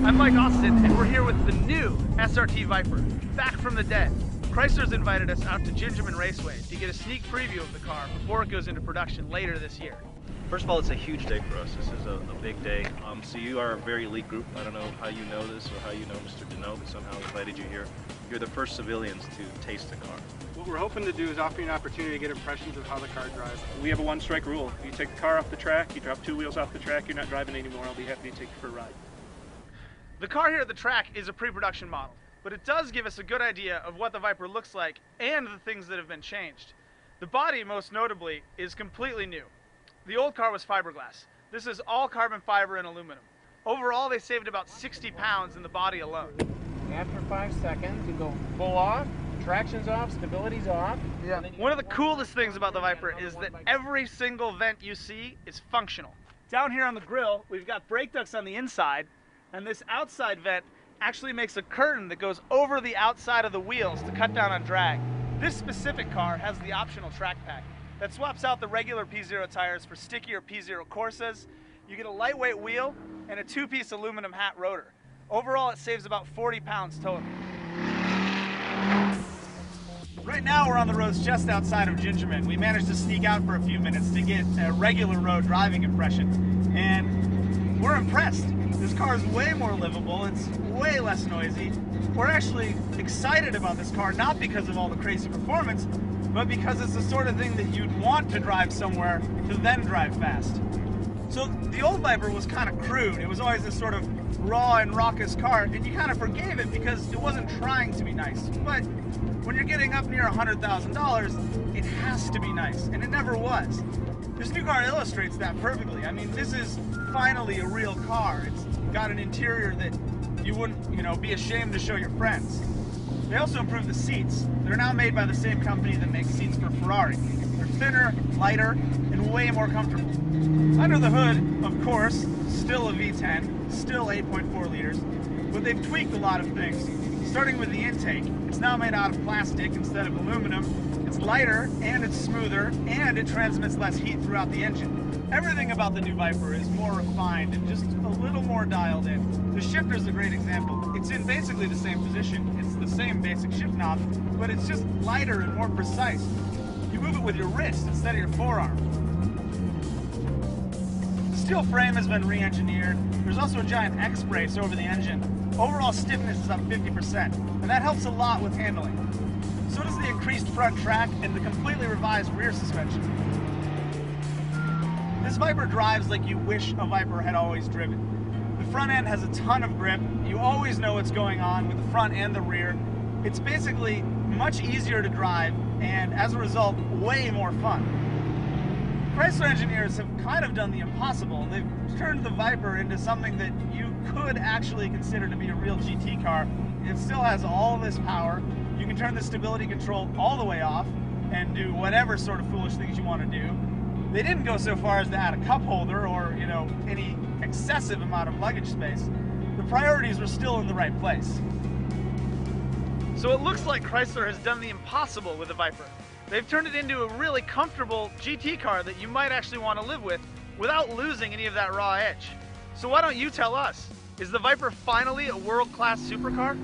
I'm Mike Austin, and we're here with the new SRT Viper, back from the dead. Chrysler's invited us out to Gingerman Raceway to get a sneak preview of the car before it goes into production later this year. First of all, it's a huge day for us. This is a big day. So you are a very elite group. I don't know how you know this or how you know Mr. Deneau, but somehow invited you here. You're the first civilians to taste the car. What we're hoping to do is offer you an opportunity to get impressions of how the car drives. We have a one-strike rule. If you take the car off the track, you drop 2 wheels off the track, you're not driving anymore. I'll be happy to take you for a ride. The car here at the track is a pre-production model, but it does give us a good idea of what the Viper looks like and the things that have been changed. The body, most notably, is completely new. The old car was fiberglass. This is all carbon fiber and aluminum. Overall, they saved about 60 pounds in the body alone. After 5 seconds, you go full off, traction's off, stability's off. Yeah. One of the coolest things about the Viper is that every single vent you see is functional. Down here on the grill, we've got brake ducts on the inside, and this outside vent actually makes a curtain that goes over the outside of the wheels to cut down on drag. This specific car has the optional track pack that swaps out the regular P0 tires for stickier P0 Corsas. You get a lightweight wheel and a 2-piece aluminum hat rotor. Overall, it saves about 40 pounds total. Right now, we're on the roads just outside of Gingerman. We managed to sneak out for a few minutes to get a regular road driving impression, and we're impressed. This car is way more livable, it's way less noisy. We're actually excited about this car, not because of all the crazy performance, but because it's the sort of thing that you'd want to drive somewhere to then drive fast. So the old Viper was kind of crude. It was always this sort of raw and raucous car, and you kind of forgave it because it wasn't trying to be nice. But when you're getting up near $100,000, it has to be nice, and it never was. This new car illustrates that perfectly. I mean, this is finally a real car. It's got an interior that you wouldn't, be ashamed to show your friends. They also improved the seats. They're now made by the same company that makes seats for Ferrari. They're thinner, lighter, and way more comfortable. Under the hood, of course, still a V10, still 8.4 liters, but they've tweaked a lot of things. Starting with the intake, it's now made out of plastic instead of aluminum. It's lighter, and it's smoother, and it transmits less heat throughout the engine. Everything about the new Viper is more refined and just a little more dialed in. The shifter is a great example. It's in basically the same position. It's the same basic shift knob, but it's just lighter and more precise. You move it with your wrist instead of your forearm. The steel frame has been re-engineered. There's also a giant X-brace over the engine. Overall stiffness is up 50%, and that helps a lot with handling. So does the increased front track and the completely revised rear suspension. This Viper drives like you wish a Viper had always driven. The front end has a ton of grip. You always know what's going on with the front and the rear. It's basically much easier to drive, and as a result, way more fun. Chrysler engineers have kind of done the impossible. They've turned the Viper into something that you could actually consider to be a real GT car. It still has all this power. You can turn the stability control all the way off and do whatever sort of foolish things you want to do. They didn't go so far as to add a cup holder or, any excessive amount of luggage space. The priorities were still in the right place. So it looks like Chrysler has done the impossible with the Viper. They've turned it into a really comfortable GT car that you might actually want to live with without losing any of that raw edge. So why don't you tell us, is the Viper finally a world-class supercar?